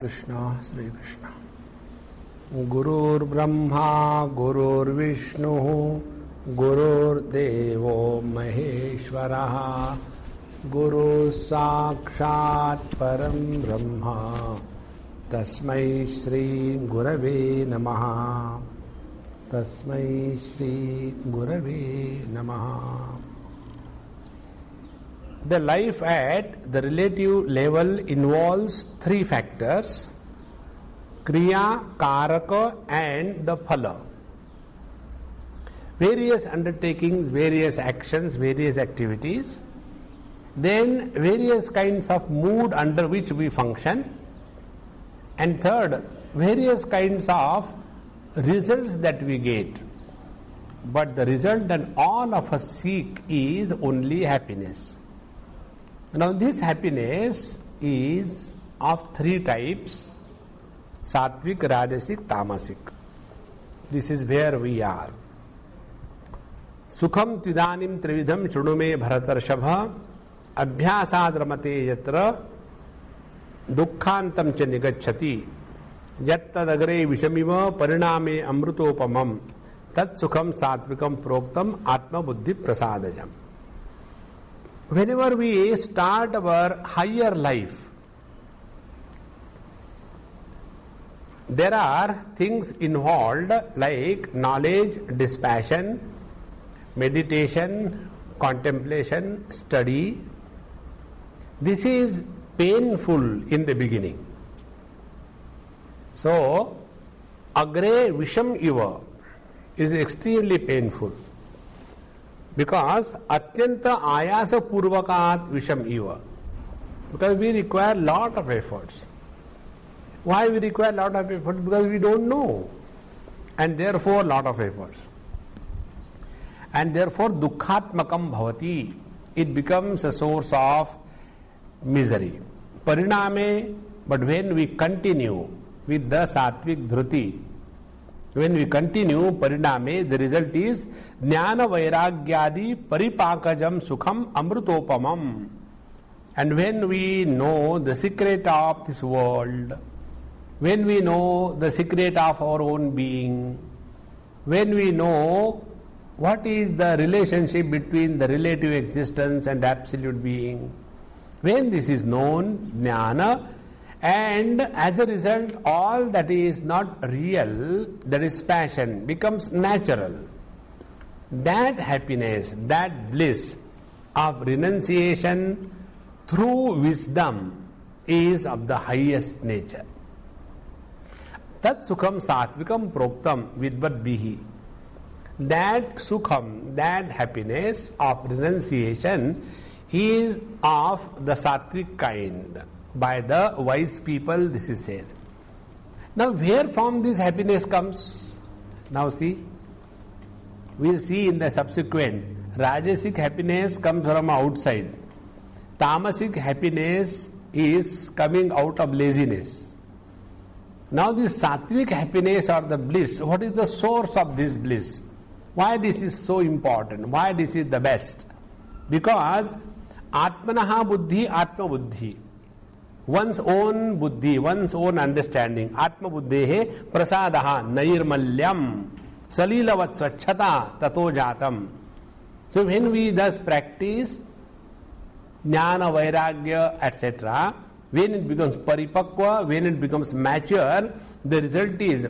Krishna, Sri Krishna. Gurur Brahma, Gurur Vishnu, Gurur Devo Maheshwara, Guru Sakshat Param Brahma, Tasmai Shri Gurave Namaha, Tasmai Shri Gurave Namaha. The life at the relative level involves three factors: Kriya, Karaka and the Phala. Various undertakings, various actions, various activities. Then various kinds of mood under which we function. And third, various kinds of results that we get. But the result that all of us seek is only happiness. Now this happiness is of three types: Sattvic, Rajasic, Tamasic. This is where we are. Sukham tvidanim trividham chunume bharatarshava abhyasad ramate yatra dukkhantam cha nigacchati yattadagre vishamiva pariname amrutopamam tat sukham sattvikam proktam atma buddhi prasadajam. Whenever we start our higher life, there are things involved like knowledge, dispassion, meditation, contemplation, study. This is painful in the beginning. So, agre visham iva is extremely painful. Because atyanta ayasa purvakat visham iva. Because we require lot of efforts. Why we require lot of efforts? Because we don't know. And therefore lot of efforts. And therefore dukkhatmakam bhavati. It becomes a source of misery. Pariname, but when we continue with the sattvic dhruti, when we continue pariname, the result is jnana vairagyadi paripakajam sukham amrutopamam. And when we know the secret of this world, when we know the secret of our own being, when we know what is the relationship between the relative existence and absolute being, when this is known, jnana, and as a result all that is not real, that is passion, becomes natural. That happiness, that bliss of renunciation through wisdom is of the highest nature. Tat sukham sattvikam proktam vidvat bihi. That sukham, that happiness of renunciation is of the sattvic kind. By the wise people, this is said. Now, where from this happiness comes? Now see, we'll see in the subsequent. Rajasic happiness comes from outside. Tamasic happiness is coming out of laziness. Now this sattvic happiness or the bliss, what is the source of this bliss? Why this is so important? Why this is the best? Because atmanaha buddhi atma buddhi. One's own buddhi, one's own understanding. Atma buddhehe prasadaha nairmalyam salilavat swachhata tato jatam. So when we thus practice jnana, vairagya, etc., when it becomes paripakva, when it becomes mature, the result is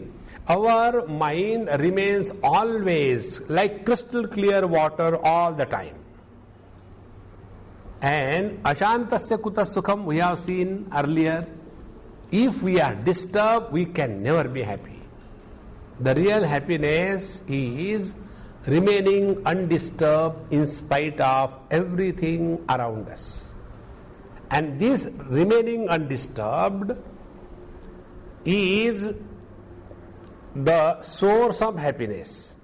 our mind remains always like crystal clear water all the time. And ashantasya kutas sukham, we have seen earlier, if we are disturbed, we can never be happy. The real happiness is remaining undisturbed in spite of everything around us. And this remaining undisturbed is the source of happiness.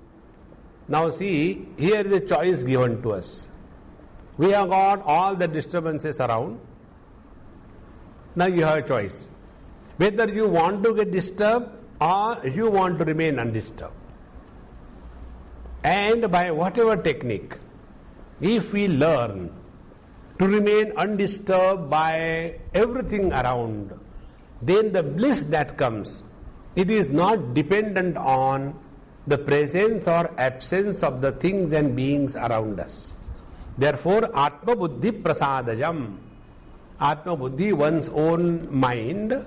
Now see, here is a choice given to us. We have got all the disturbances around. Now you have a choice. Whether you want to get disturbed or you want to remain undisturbed. And by whatever technique, if we learn to remain undisturbed by everything around, then the bliss that comes, it is not dependent on the presence or absence of the things and beings around us. Therefore, Atma Buddhi Prasadajam. Atma Buddhi, one's own mind,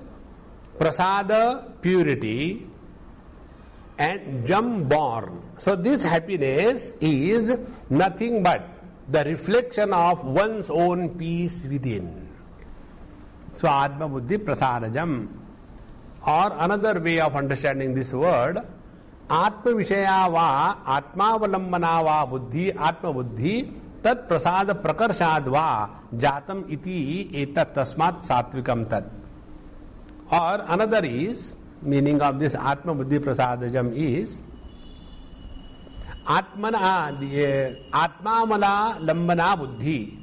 Prasada, purity, and Jam, born. So this happiness is nothing but the reflection of one's own peace within. So Atma Buddhi Prasadajam. Or another way of understanding this word, Atma Vishaya va Atma Valambana va Buddhi Atma Buddhi Tat Prasada Prakarshad va Jatam iti etat tasmat satvikam tat. Or another is, meaning of this Atma Buddhi Prasadajam is Atmana Atmamala Lambana Buddhi.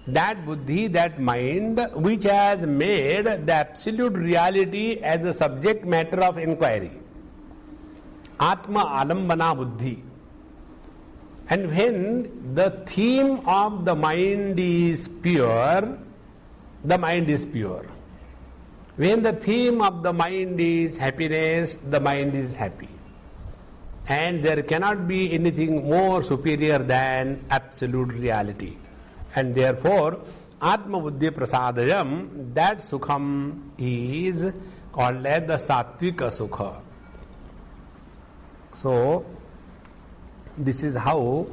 That buddhi, that mind, which has made the absolute reality as the subject matter of inquiry. Atma alambana buddhi. And when the theme of the mind is pure, the mind is pure. When the theme of the mind is happiness, the mind is happy. And there cannot be anything more superior than absolute reality. And therefore, Atma Buddhi Prasadayam, that Sukham is called as the Sattvika Sukha. So, this is the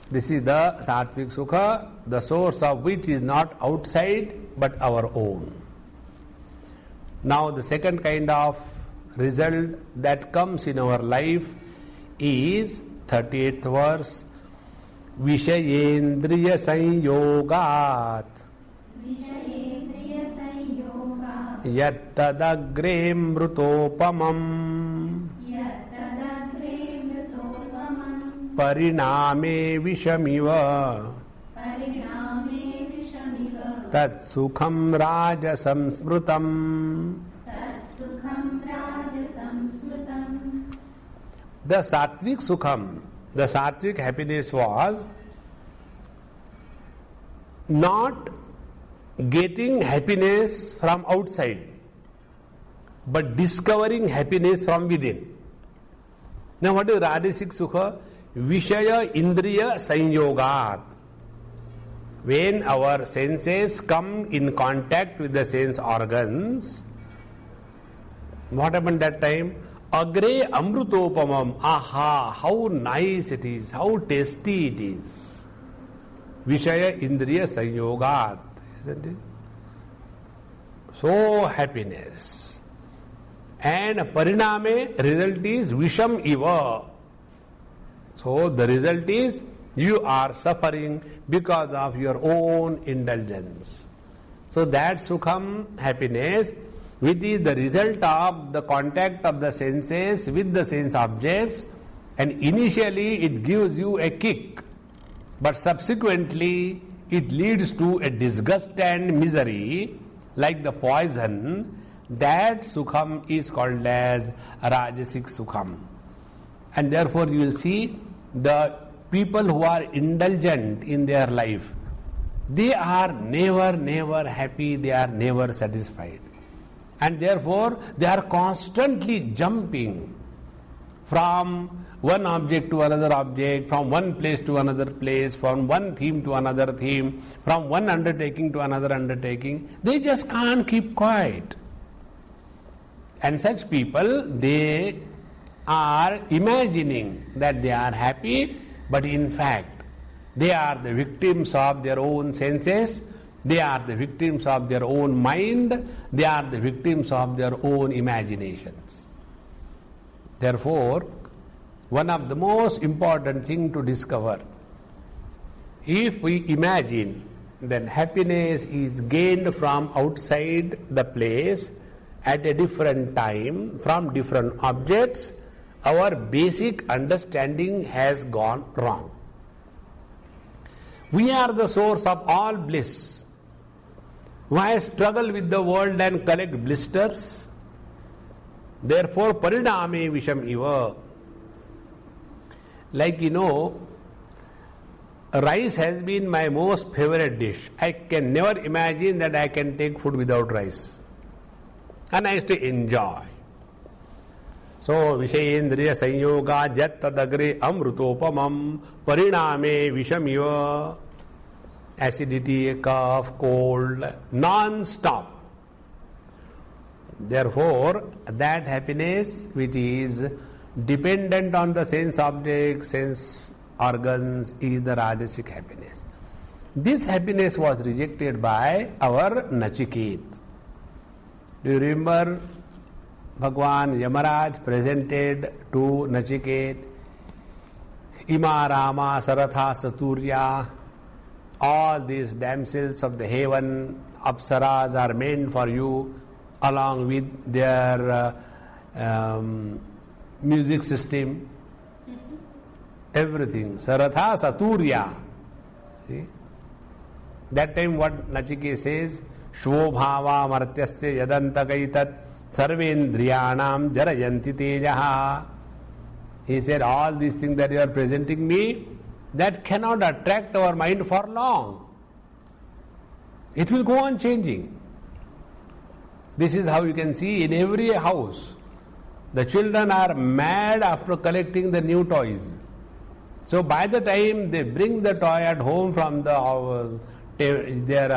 Sattvik Sukha, the source of which is not outside but our own. Now, the second kind of result that comes in our life is 38th verse. Vishayendriya Sanyogat Yattadagre Mrutopamam Pariname Vishamiva Tat Sukham Rajasam Smrutam. The Sattvik Sukham, the Sattvik happiness was not getting happiness from outside, but discovering happiness from within. Now what is Rajasic Sukha? Vishaya Indriya Sanyogat. When our senses come in contact with the sense organs, what happened that time? Agre Amrutopamam. Aha, how nice it is, how tasty it is. Vishaya Indriya Sanyogat. Isn't it? So happiness. And Pariname, result is Visham Iva. So the result is you are suffering because of your own indulgence. So that Sukham, happiness, which is the result of the contact of the senses with the sense objects, and initially it gives you a kick, but subsequently it leads to a disgust and misery like the poison. That Sukham is called as Rajasic Sukham. And therefore you will see the people who are indulgent in their life, they are never happy, they are never satisfied. And therefore they are constantly jumping from one object to another object, from one place to another place, from one theme to another theme, from one undertaking to another undertaking. They just can't keep quiet. And such people, they are imagining that they are happy, but in fact they are the victims of their own senses, they are the victims of their own mind, they are the victims of their own imaginations. Therefore, one of the most important things to discover, if we imagine that happiness is gained from outside the place at a different time, from different objects, our basic understanding has gone wrong. We are the source of all bliss. Why struggle with the world and collect blisters? Therefore, pariname visham iva. Like rice has been my most favorite dish. I can never imagine that I can take food without rice. and I used to enjoy. So, Vishayendriya Sanyoga Jat Tadagre Amrutopamam Pariname Vishamiva. Acidity, cough, cold, non-stop. Therefore, that happiness which is dependent on the sense object, sense organs is the Rajasic happiness. This happiness was rejected by our Nachiket. Do you remember Bhagwan Yamaraj presented to Nachiket Ima Rama Saratha Saturya, all these damsels of the heaven, Apsaras are meant for you, along with their music system, everything. Saratha Saturya. See? That time what Nachike says, Shvobhava Martyasya Yadantakaitat Sarvendriyanam Jarayanti Tejaha. He said, all these things that you are presenting me, that cannot attract our mind for long. It will go on changing. This is how you can see in every house. The children are mad after collecting the new toys. So by the time they bring the toy at home from their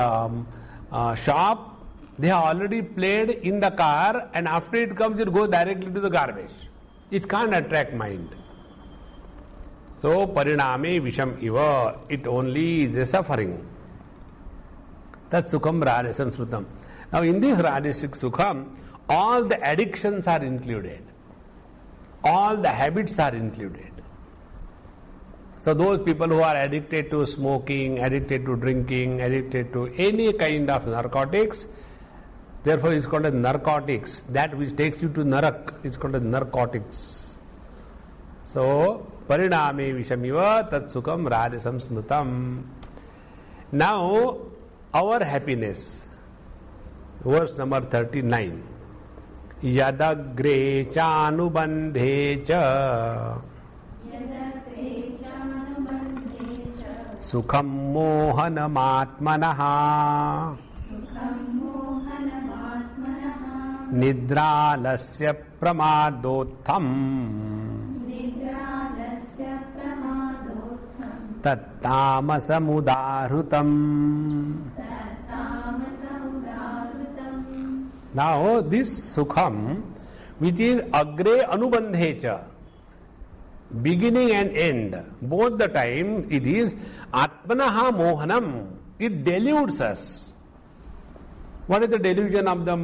shop, they have already played in the car, and after it comes, it goes directly to the garbage. It can't attract mind. So, pariname visham iva, it only is a suffering. Tat sukham rajasam srutam. Now, in this rajasic sukham, all the addictions are included. All the habits are included. So, those people who are addicted to smoking, addicted to drinking, addicted to any kind of narcotics, therefore it's called as narcotics. That which takes you to narak is called as narcotics. So, pariname vishamiva tat sukham rajasam smrutam. Now, our happiness. Verse number 39. Yadagre chanubandhe cha sukham mohanamatmanaha nidralasya pramadotham tattamasamudarutam. Now this sukham, which is agre anubandhecha, beginning and end, both the time it is atmanaha mohanam, it deludes us. What is the delusion of the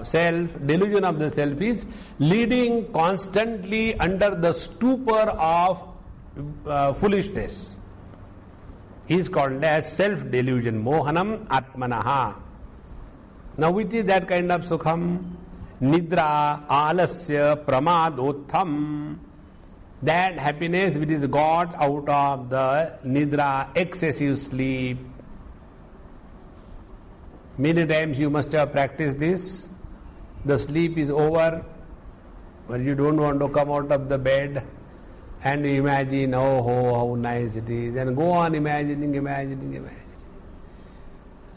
self? Delusion of the self is leading constantly under the stupor of foolishness. He is called as self-delusion. Mohanam atmanaha. Now which is that kind of sukham? Nidra, alasya, pramadotham. That happiness which is got out of the nidra, excessive sleep. Many times you must have practiced this. The sleep is over, but you don't want to come out of the bed and you imagine, oh, how nice it is, and go on imagining.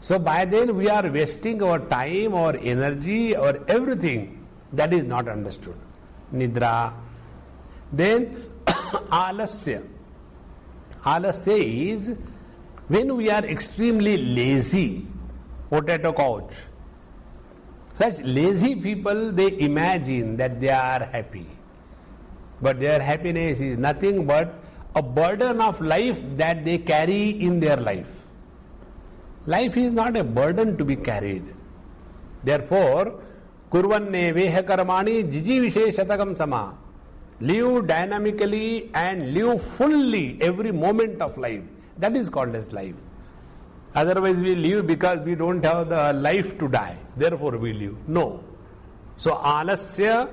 So by then we are wasting our time, our energy, our everything. That is not understood. Nidra. Then alasya. Alasya is when we are extremely lazy. Potato couch. Such lazy people, they imagine that they are happy. But their happiness is nothing but a burden of life that they carry in their life. Life is not a burden to be carried. Therefore, kurvanne veha karmani jiji visheshatakam sama. Live dynamically and live fully every moment of life. That is called as life. Otherwise we live because we don't have the life to die. Therefore we live. No. So alasya,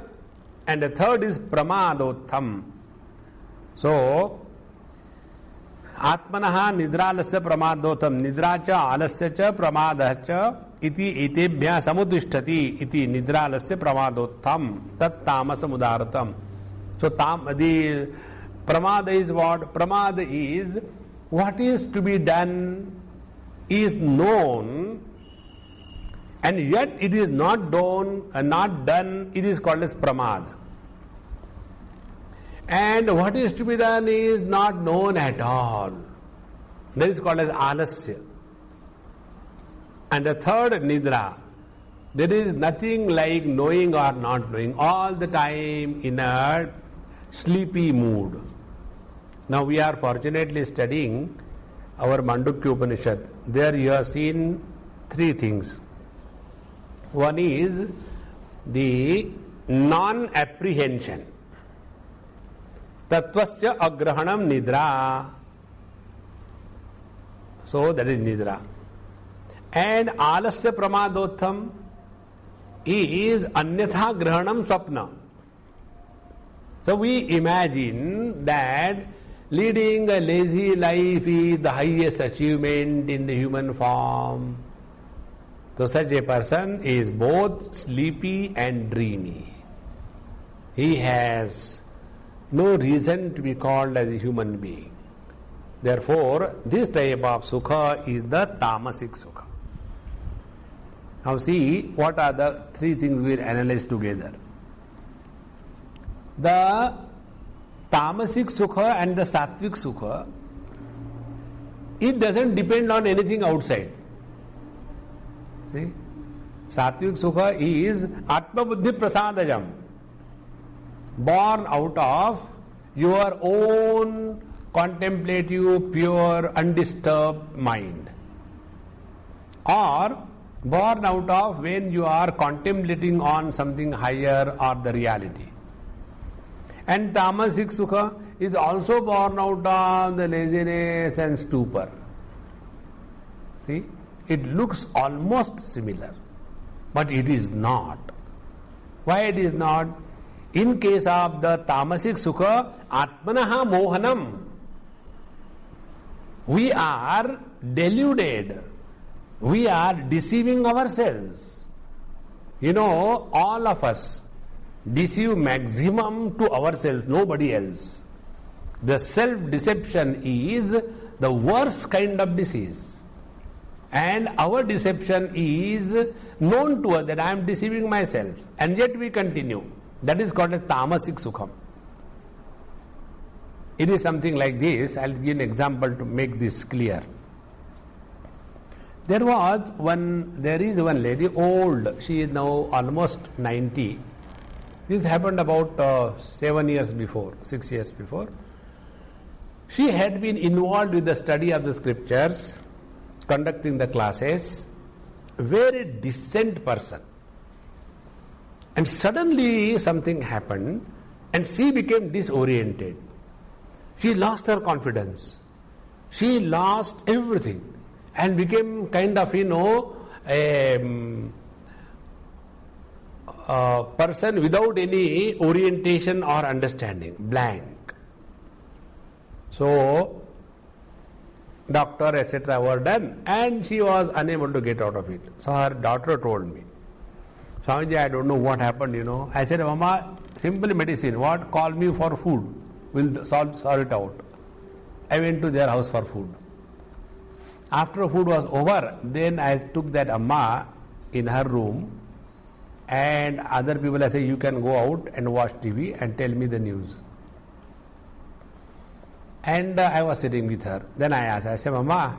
and the third is pramadotham. So atmanaha nidralasya pramadotham. Nidra cha alasya cha pramadah cha iti etebhya samudishtati iti nidralasya pramadotham tat tamasamudaratam. So the pramada is what? Pramada is what is to be done is known and yet it is not done, it is called as pramad. And what is to be done is not known at all. That is called as alasya. And the third, nidra. There is nothing like knowing or not knowing, all the time in a sleepy mood. Now we are fortunately studying our Mandukya Upanishad. There you have seen three things. One is the non-apprehension. Tattvasya agrahanam nidra. So that is nidra. And alasya pramadotham is anyatha grahanam swapna. So we imagine that leading a lazy life is the highest achievement in the human form. So such a person is both sleepy and dreamy. He has no reason to be called as a human being. Therefore, this type of sukha is the tamasic sukha. Now see, what are the three things we will analyze together. The tamasic sukha and the sattvic sukha, it doesn't depend on anything outside. See, sattvic sukha is atma buddhi prasadajam, born out of your own contemplative, pure, undisturbed mind, or born out of when you are contemplating on something higher or the reality. And tamasic sukha is also born out of the laziness and stupor. See, it looks almost similar, but it is not. Why it is not? In case of the tamasic sukha, atmanaha mohanam, we are deluded. We are deceiving ourselves. You know, all of us deceive maximum to ourselves, nobody else. The self-deception is the worst kind of disease. And our deception is known to us that I am deceiving myself. And yet we continue. That is called a tamasic sukham. It is something like this. I will give an example to make this clear. There is one lady, old, she is now almost 90. This happened about 6 years before. She had been involved with the study of the scriptures, conducting the classes, very decent person. And suddenly something happened and she became disoriented. She lost her confidence. She lost everything and became kind of, a person without any orientation or understanding, blank. So, doctor, etc. were done and she was unable to get out of it. So her daughter told me, Swamiji, I don't know what happened, I said, Mama, simple medicine, what? Call me for food. We'll solve it out. I went to their house for food. After food was over, then I took that Amma in her room and other people, I say, you can go out and watch TV and tell me the news. And I was sitting with her. Then I asked, I said, Mama,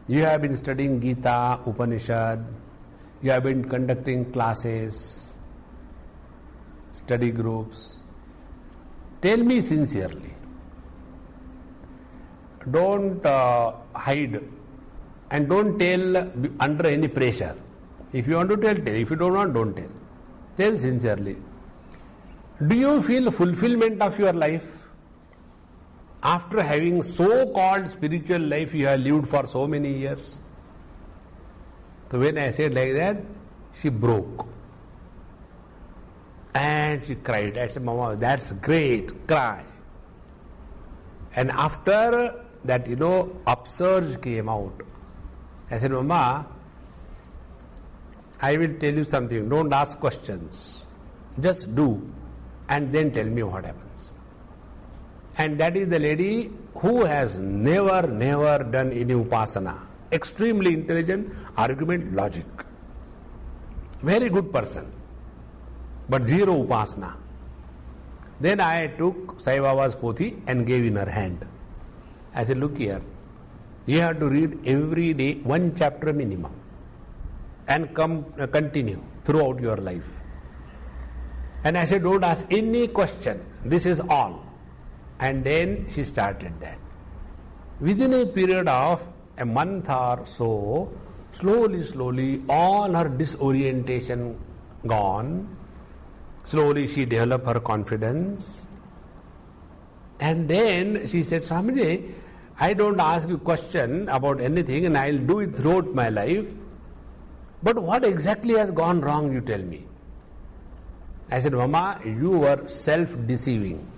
you have been studying Gita, Upanishad, you have been conducting classes, study groups. Tell me sincerely. Don't hide and don't tell under any pressure. If you want to tell, tell. If you don't want, don't tell. Tell sincerely. Do you feel fulfillment of your life? After having so-called spiritual life you have lived for so many years. So when I said like that, she broke. And she cried. I said, Mama, that's great. Cry. And after that, upsurge came out. I said, Mama, I will tell you something. Don't ask questions. Just do. And then tell me what happens. And that is the lady who has never done any upasana. Extremely intelligent, argument, logic. Very good person, but zero upasana. Then I took Sai Baba's pothi and gave in her hand. I said, look here, you have to read every day 1 chapter minimum and continue throughout your life. And I said, don't ask any question. This is all. And then she started that. Within a period of a month or so, slowly, all her disorientation gone. Slowly she developed her confidence. And then she said, Swamiji, I don't ask you question about anything and I'll do it throughout my life. But what exactly has gone wrong, you tell me. I said, Mama, you were self-deceiving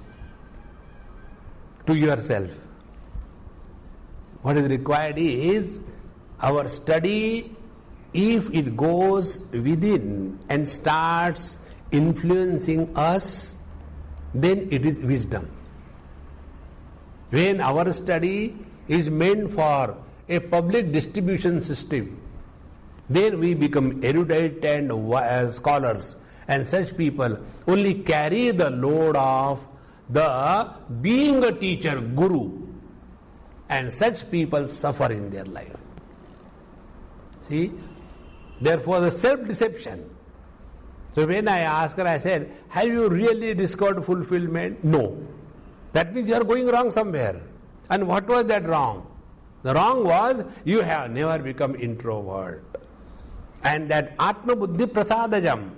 to yourself. What is required is our study, if it goes within and starts influencing us, then it is wisdom. When our study is meant for a public distribution system, then we become erudite and scholars, and such people only carry the load of the being a teacher, guru, and such people suffer in their life. See, therefore the self-deception. So when I asked her, I said, have you really discovered fulfillment? No. That means you are going wrong somewhere. And what was that wrong? The wrong was you have never become introvert. And that Atma Buddhi Prasadajam,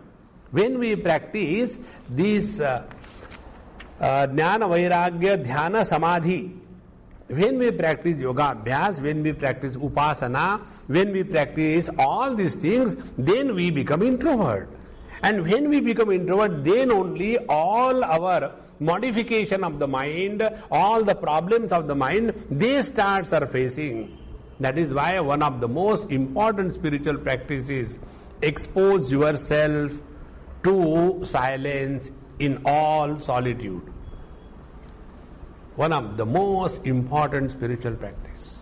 when we practice this Jnana Vairagya Dhyana Samadhi, when we practice yoga abhyas, when we practice upasana, when we practice all these things, then we become introvert. And when we become introvert, then only all our modification of the mind, all the problems of the mind, they start surfacing. That is why one of the most important spiritual practices, expose yourself to silence in all solitude. One of the most important spiritual practice.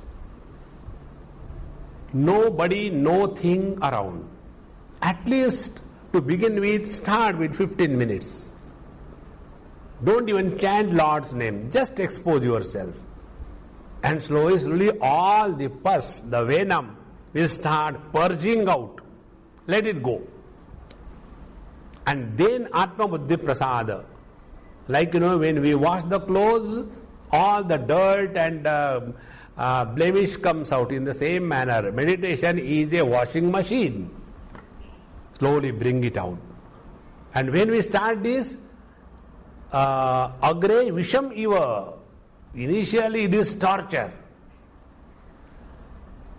Nobody, no thing around. At least to begin with, start with 15 minutes. Don't even chant Lord's name. Just expose yourself. And slowly all the pus, the venom will start purging out. Let it go. And then Atma Buddhi Prasada. Like, when we wash the clothes, all the dirt and blemish comes out. In the same manner, meditation is a washing machine. Slowly bring it out. And when we start this, agre visham iva, initially it is torture.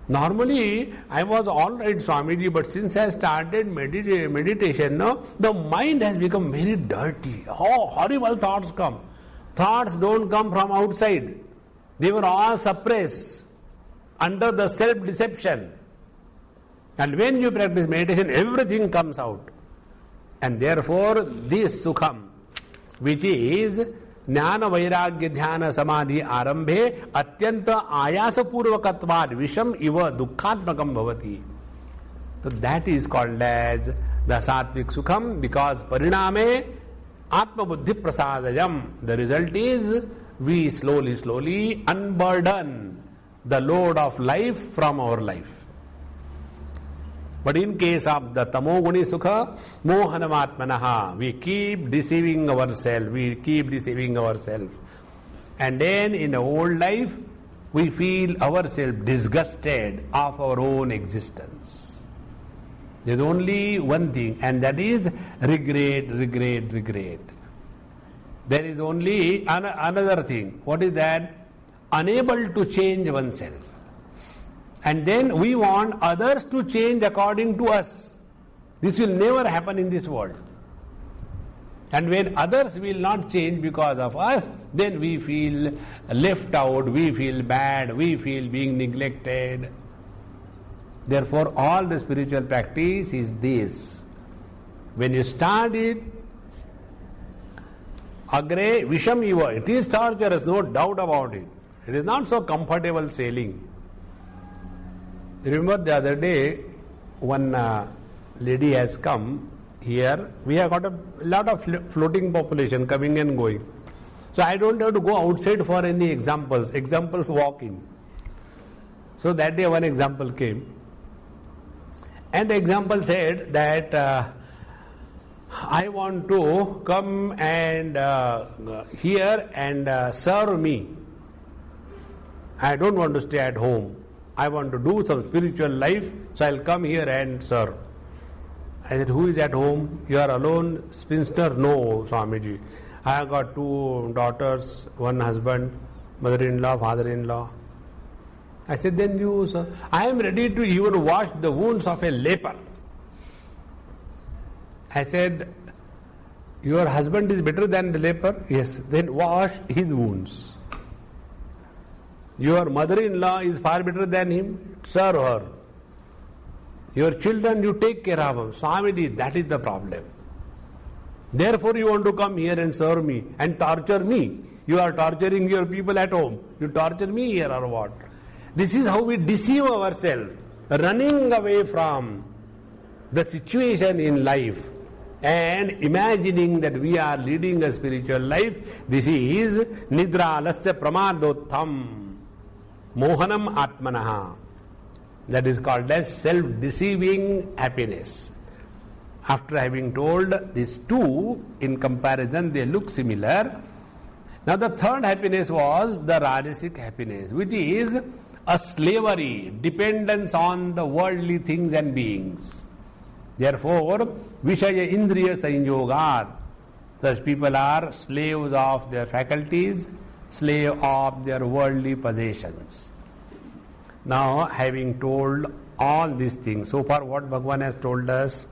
Normally, I was all right, Swamiji, but since I started meditation, the mind has become very dirty. Oh, horrible thoughts come. Thoughts don't come from outside. They were all suppressed under the self-deception. And when you practice meditation, everything comes out. And therefore, this sukham, which is Jnana Vairagya Dhyana Samadhi Arambhe Atyanta Ayasa Purvakatvad Visham Iva Dukkhatmakam Bhavati. So that is called as the Sattvic Sukham, because Pariname Atma Buddhi Prasadayam. The result is we slowly unburden the load of life from our life. But in case of the Tamoguni Sukha, Mohanamatmanaha, we keep deceiving ourselves, And then in the old life, we feel ourselves disgusted of our own existence. There is only one thing, and that is regret. There is only another thing. What is that? Unable to change oneself. And then we want others to change according to us. This will never happen in this world. And when others will not change because of us, then we feel left out, we feel bad, we feel being neglected. Therefore, all the spiritual practice is this. When you start it, agre visham iva, it is torturous, no doubt about it. It is not so comfortable sailing. Remember the other day, one lady has come here, we have got a lot of floating population coming and going. So I don't have to go outside for any examples. Examples walk in. So that day one example came. And the example said that I want to come and here and serve me. I don't want to stay at home. I want to do some spiritual life, so I'll come here and serve. I said, who is at home? You are alone, spinster? No, Swamiji. I have got 2 daughters, 1 husband, mother-in-law, father-in-law. I said, then you, sir, I am ready to even wash the wounds of a leper. I said, your husband is better than the leper? Yes, then wash his wounds. Your mother-in-law is far better than him? Serve her. Your children, you take care of them. Swamiji, that is the problem. Therefore you want to come here and serve me and torture me. You are torturing your people at home. You torture me here or what? This is how we deceive ourselves, running away from the situation in life and imagining that we are leading a spiritual life. This is nidra lasya pramadotham mohanam atmanaha. That is called as self-deceiving happiness. After having told these two, in comparison they look similar. Now the third happiness was the rajasic happiness, which is a slavery, dependence on the worldly things and beings. Therefore, Vishaya Indriya Sanyogat, such people are slaves of their faculties, slave of their worldly possessions. Now, having told all these things, so far what Bhagavan has told us,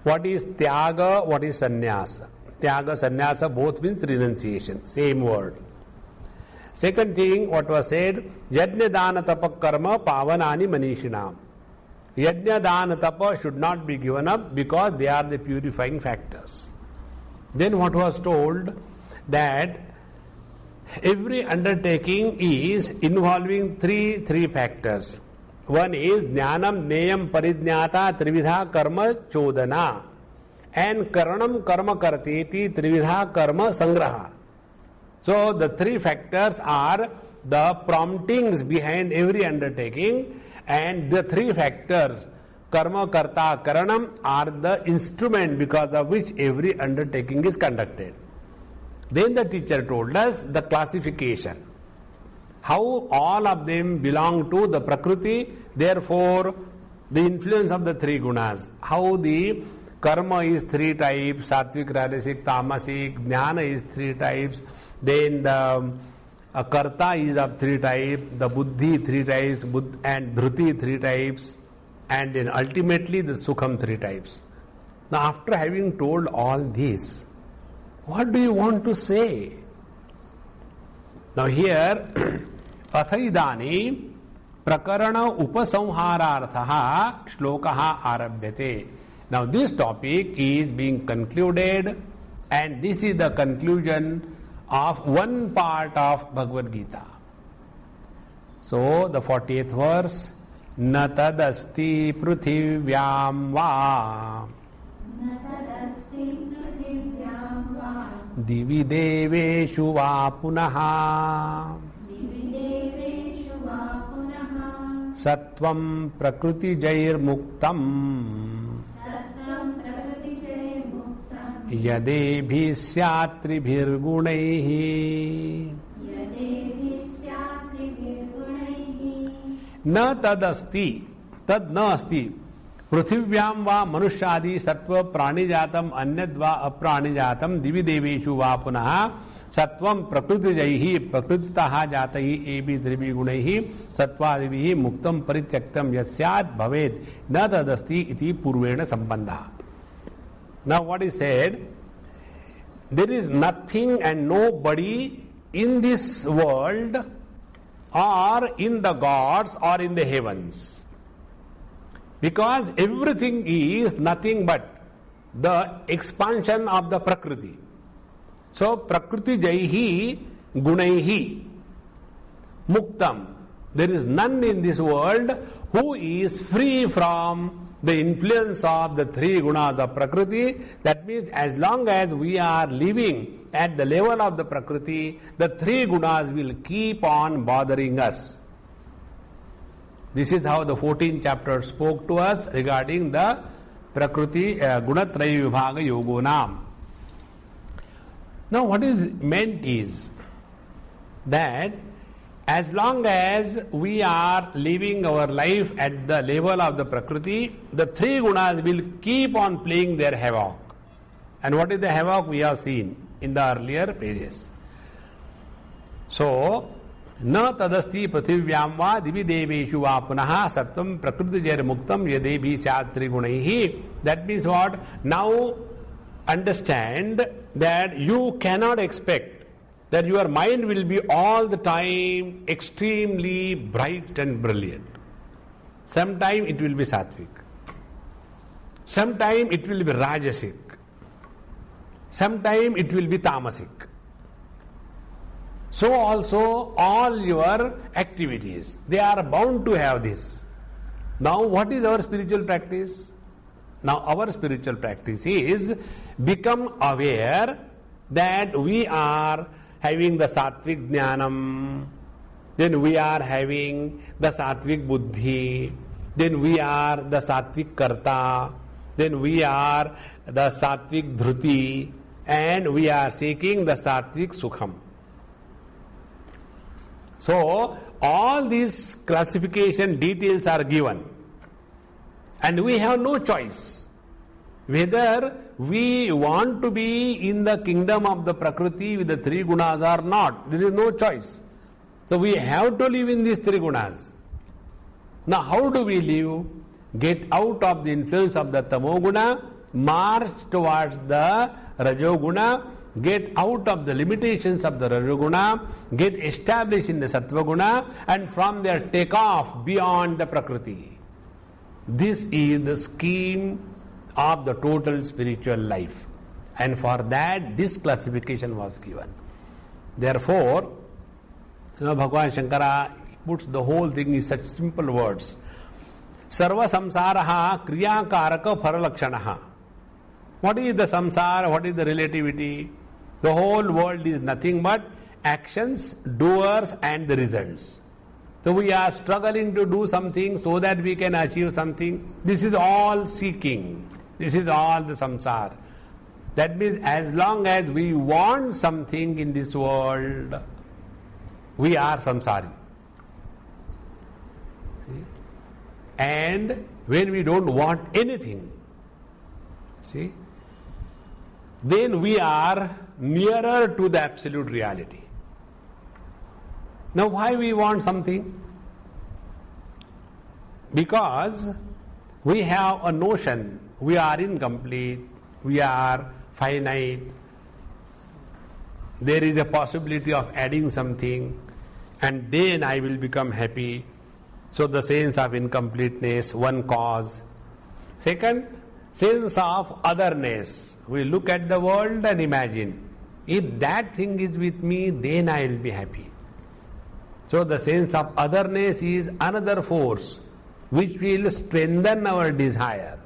what is Tyaga, what is Sannyasa? Tyaga, Sannyasa both means renunciation, same word. Second thing, what was said, Yajna Dana Tapa Karma Pavanani Manishinam. Yajna Dana Tapa should not be given up because they are the purifying factors. Then what was told, that every undertaking is involving three factors. One is Jnanam Neyam Parijnata Trividha Karma Chodana and Karanam Karma Karteti Trividha Karma Sangraha. So the three factors are the promptings behind every undertaking, and the three factors, Karma Karta Karanam, are the instrument because of which every undertaking is conducted. Then the teacher told us the classification, how all of them belong to the Prakriti, therefore the influence of the three gunas, how the karma is 3 types, sattvic, rajasic, tamasic, jnana is 3 types, then the karta is of 3 types, the buddhi 3 types, and dhruti 3 types, and then ultimately the sukham 3 types. Now after having told all this, what do you want to say? Now here, athaidani prakarana upasamhararthaha shlokaha arabhyate. Now this topic is being concluded, and this is the conclusion of one part of Bhagavad Gita. So the 40th verse, na tadasti pruthivyam va divi deveshu va punaha sattvam prakriti jair muktam yadebhi syatribhirgunaihi na tadasti, tad na asti, पृथिव्याम वा मनुष्यादि सत्व प्राणिजातम अन्यद्वा अप्राणिजातम दिवि देवेषु वा पुनः सत्वं प्रकृतिजैहि प्रकृतितः जातैहि एभि त्रिभि गुणैहि सत्वादिभिः मुक्तं परित्यक्तं यस्यात् भवेत् न तदस्ति इति पूर्वेण संबंधः. Now what is said, there is nothing and nobody in this world or in the gods or in the heavens, because everything is nothing but the expansion of the Prakriti. So Prakriti Jaihi Gunaihi Muktam. There is none in this world who is free from the influence of the three gunas of Prakriti. That means as long as we are living at the level of the Prakriti, the three gunas will keep on bothering us. This is how the 14th chapter spoke to us regarding the Prakriti Gunatraya Vibhaga Yogonam. Now what is meant is that as long as we are living our life at the level of the Prakriti, the three gunas will keep on playing their havoc. And what is the havoc we have seen in the earlier pages. So, na tadasti prathivyam va divi deveshu va punaha sattvam prakriti jair muktam yadevi syat trigunaihi. That means what? Now understand that you cannot expect that your mind will be all the time extremely bright and brilliant. Sometime it will be sattvic. Sometime it will be rajasic. Sometime it will be tamasic. So also all your activities, they are bound to have this. Now what is our spiritual practice? Now our spiritual practice is become aware that we are having the sattvic jnanam, then we are having the sattvic buddhi, then we are the sattvic karta, then we are the sattvic dhruti, and we are seeking the sattvic sukham. So all these classification details are given, and we have no choice whether we want to be in the kingdom of the Prakriti with the three gunas or not. There is no choice. So we have to live in these three gunas. Now how do we live? Get out of the influence of the tamoguna, march towards the rajoguna, get out of the limitations of the rajoguna, get established in the sattvaguna, and from there take off beyond the Prakriti. This is the scheme of the total spiritual life, and for that this classification was given. Therefore, Bhagavan Shankara puts the whole thing in such simple words. Sarva samsaraha kriya karaka pharalakshanaha. What is the samsara? What is the relativity? The whole world is nothing but actions, doers, and the results. So we are struggling to do something so that we can achieve something. This is all seeking. This is all the samsara. That means as long as we want something in this world, we are samsari. See? And when we don't want anything, see, then we are nearer to the absolute reality. Now why we want something? Because we have a notion, we are incomplete, we are finite, there is a possibility of adding something, and then I will become happy. So the sense of incompleteness, one cause. Second, sense of otherness. We look at the world and imagine, if that thing is with me, then I will be happy. So the sense of otherness is another force which will strengthen our desire.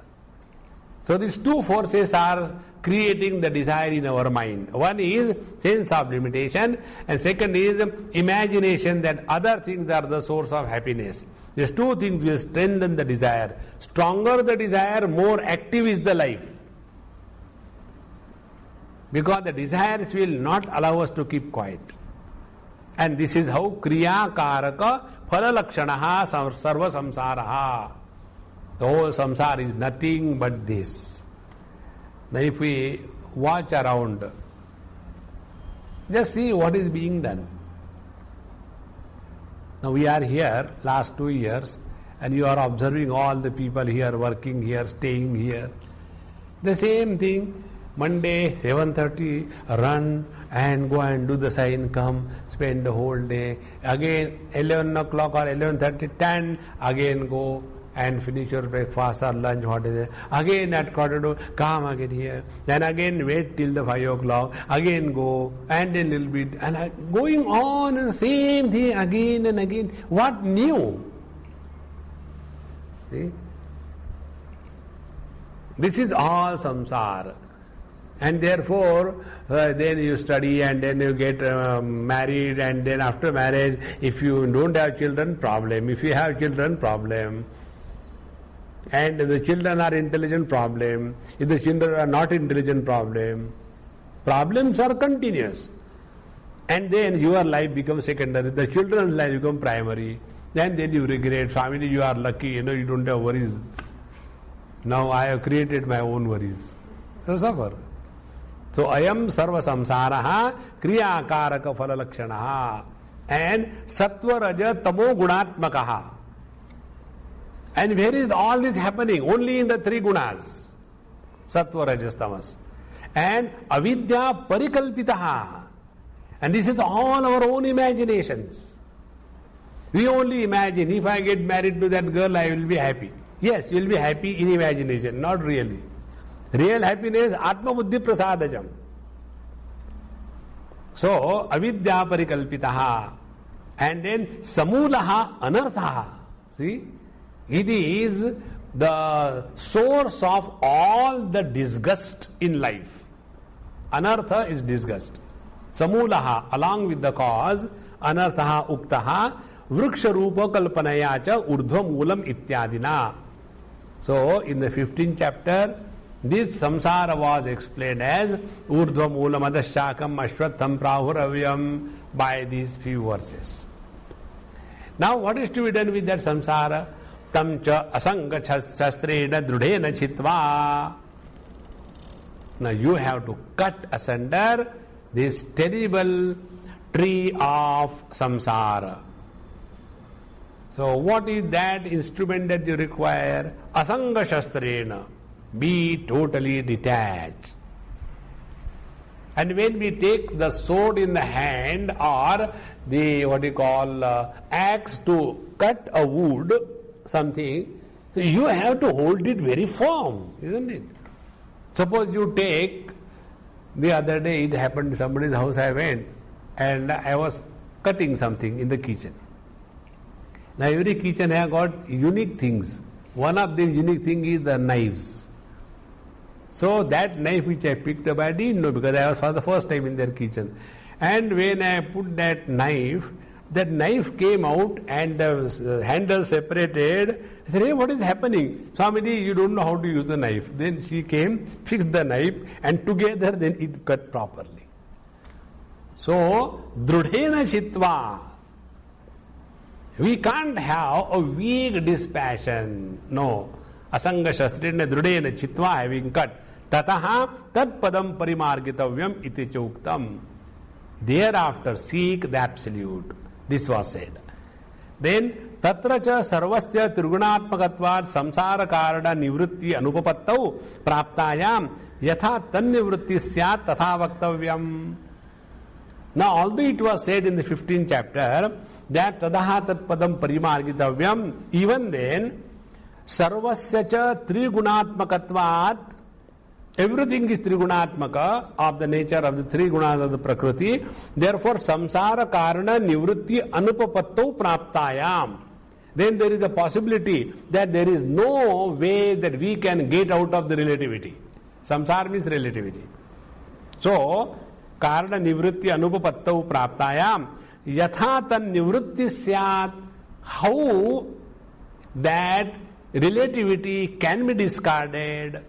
So these two forces are creating the desire in our mind. One is sense of limitation, and second is imagination that other things are the source of happiness. These two things will strengthen the desire. Stronger the desire, more active is the life. Because the desires will not allow us to keep quiet. And this is how kriya karaka phalalakshanaha sarva samsaraha. The whole samsara is nothing but this. Now if we watch around, just see what is being done. Now we are here last 2 years, and you are observing all the people here, working here, staying here. The same thing. Monday, 7:30, run and go and do the sign, come, spend the whole day. Again, 11 o'clock or 11:30, 10, again go and finish your breakfast or lunch, what is it. Again at quarter to, come again here. Then again wait till the 5 o'clock, again go, and then little bit, and going on and same thing again and again. What new? See? This is all samsara. And therefore, then you study and then you get married, and then after marriage, if you don't have children, problem. If you have children, problem. And if the children are intelligent, problem. If the children are not intelligent, problem. Problems are continuous. And then your life becomes secondary. The children's life becomes primary. Then you regret, Swamiji, you are lucky, you don't have worries. Now I have created my own worries. So suffer. So ayam sarva samsaraha kriya karaka phala lakshanaha and sattva raja tamo gunatmakaha. And where is all this happening? Only in the three gunas. Sattva rajas tamas. And avidya parikalpitaha. And this is all our own imaginations. We only imagine, if I get married to that girl, I will be happy. Yes, you will be happy in imagination, not really. Real happiness, Atma Buddhi Prasadajam. So, avidya parikalpitaha. And then samulaha anarthaha. See, it is the source of all the disgust in life. Anartha is disgust. Samulaha, along with the cause, anarthaha uktaha, vriksha rupa kalpanaya cha urdhva moolam ityadina. So, in the 15th chapter, this samsara was explained as urdhva moolam adashakam ashwatham prahuravyam by these few verses. Now, what is to be done with that samsara? Tam cha asanga shastrena drudhena chitva. Now, you have to cut asunder this terrible tree of samsara. So, what is that instrument that you require? Asanga shastrena. Be totally detached. And when we take the sword in the hand or the axe to cut a wood, something, you have to hold it very firm, isn't it? Suppose you take, the other day it happened, somebody's house I went and I was cutting something in the kitchen. Now every kitchen has got unique things. One of the unique thing is the knives. So that knife which I picked up, I didn't know because I was for the first time in their kitchen. And when I put that knife came out and the handle separated. I said, hey, what is happening? Swamiji, you don't know how to use the knife. Then she came, fixed the knife, and together then it cut properly. So, drudhena chitva. We can't have a weak dispassion. No. Asanga shastrena drudhena chitva, having cut. Tataha tat padam parimargitavyam iti chuktam. Thereafter seek the absolute. This was said. Then tatra cha sarvasya trigunatmakatvat samsara karana nivritti anupapattau praptayam yatha tannivritti syat tatha vaktavyam. Now, although it was said in the 15th chapter that tadaha tat padam parimargitavyam, even then sarvasya cha trigunatmakatvat, everything is trigunatmaka of the nature of the three gunas of the prakriti. Therefore, samsara karana nivritti anupapattau praptayam. Then there is a possibility that there is no way that we can get out of the relativity. Samsara means relativity. So, karana nivritti anupapattau praptayam yatha tan nivritti syat. How that relativity can be discarded,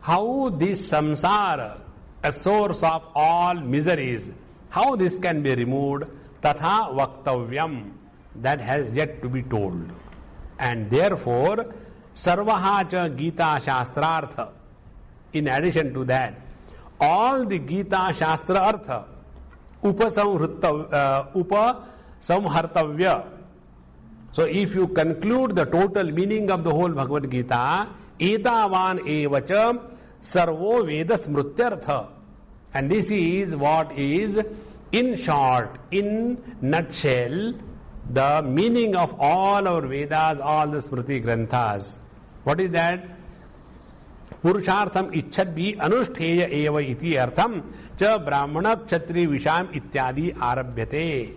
how this samsara, a source of all miseries, how this can be removed, tatha vaktavyam, that has yet to be told. And therefore, sarvaha cha Gita shastrartha. In addition to that, all the Gita shastra artha, upasamhartavya. So if you conclude the total meaning of the whole Bhagavad Gita, etavan evacha sarvo veda smrutyartha. And this is what is, in short, in nutshell, the meaning of all our Vedas, all the Smriti Granthas. What is that? Purushartham ichchadvi anushtheya eva iti artham cha brahmana kshatri visham ityadi arabhyate.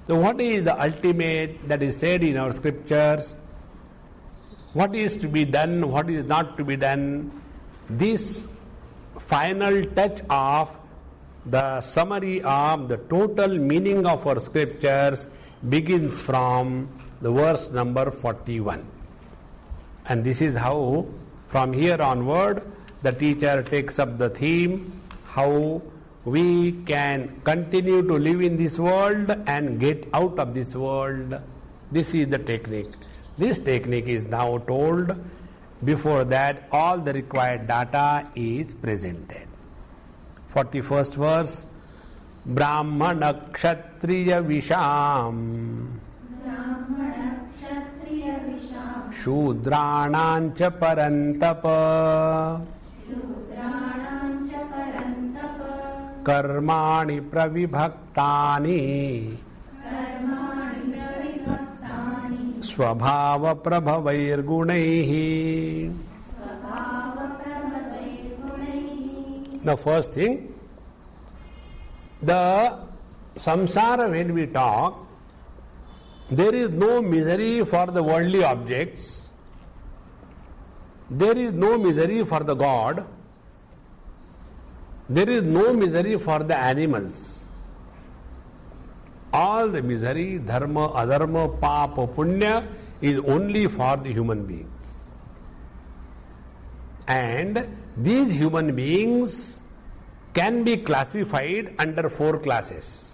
So what is the ultimate that is said in our scriptures? what is to be done, what is not to be done. This final touch of the summary of the total meaning of our scriptures begins from the verse number 41. And this is how, from here onward, the teacher takes up the theme, how we can continue to live in this world and get out of this world. This is the technique. This technique is now told. Before that, all the required data is presented. 41st verse, Brahmana Kshatriya Visham Shudranancha Parantapa Karmani Pravibhaktani Swabhava Prabhavair Gunaihi. Now, first thing, the samsara, when we talk, there is no misery for the worldly objects, there is no misery for the God, there is no misery for the animals. All the misery, dharma, adharma, papa, punya, is only for the human beings. And these human beings can be classified under 4 classes.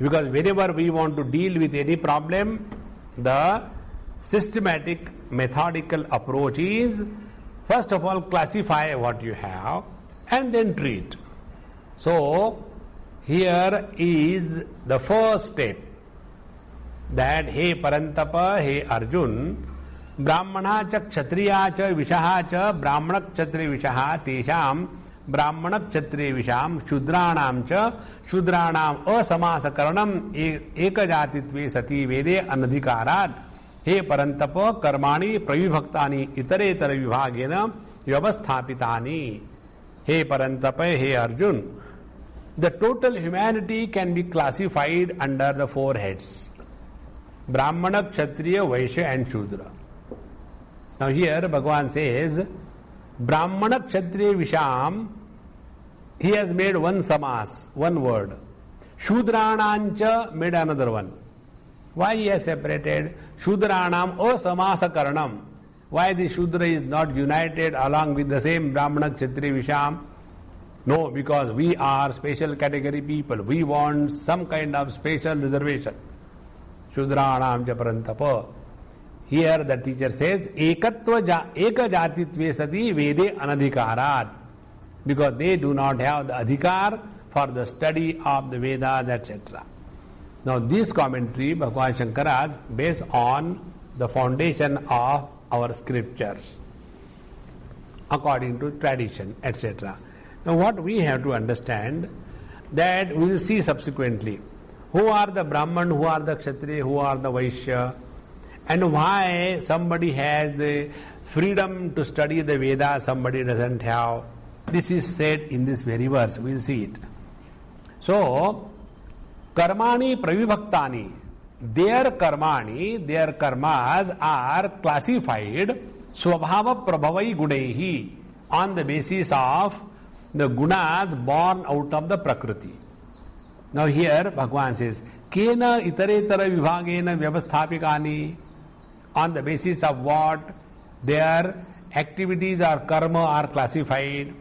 Because whenever we want to deal with any problem, the systematic, methodical approach is, first of all, classify what you have and then treat. So, here is the first step, that He Parantapa, He Arjun, Brahmana cha Kshatriya cha Vishaha cha Brahmana Kshatriya Vishaha Tesham Brahmana Kshatriya Visham Shudranam cha Shudranam Asamasakaranam Ekajatitve Sati Vede Anadhikarat He Parantapa Karmani Pravibhaktani Itaretara Vibhagena Vyavasthapitani. He Parantapa, He Arjun, the total humanity can be classified under the 4 heads: Brahmana, Kshatriya, Vaishya and Shudra. Now here Bhagavan says, Brahmana, Kshatriya, Visham, he has made one samas, one word. Shudranancha made another one. Why he has separated? Shudranam asamasa karanam. Why the Shudra is not united along with the same Brahmana, Kshatriya, Visham? No, because we are special category people. We want some kind of special reservation. Shudranam cha parantapa. Here the teacher says, Ekatva eka jatitve sati vede anadhikarat. Because they do not have the adhikar for the study of the Vedas, etc. Now this commentary, Bhagavan Shankara, based on the foundation of our scriptures, according to tradition, etc. Now what we have to understand, that we will see subsequently, who are the Brahman, who are the Kshatriya, who are the Vaishya, and why somebody has the freedom to study the Vedas, somebody doesn't have. This is said in this very verse, we will see it. So, Karmani Pravibhaktani, their karmas are classified Swabhava Prabhavai Gunaihi, on the basis of the gunas born out of the Prakriti. Now here Bhagavan says, Kena itaretara vibhagena vyavasthapikani, on the basis of what their activities or karma are classified.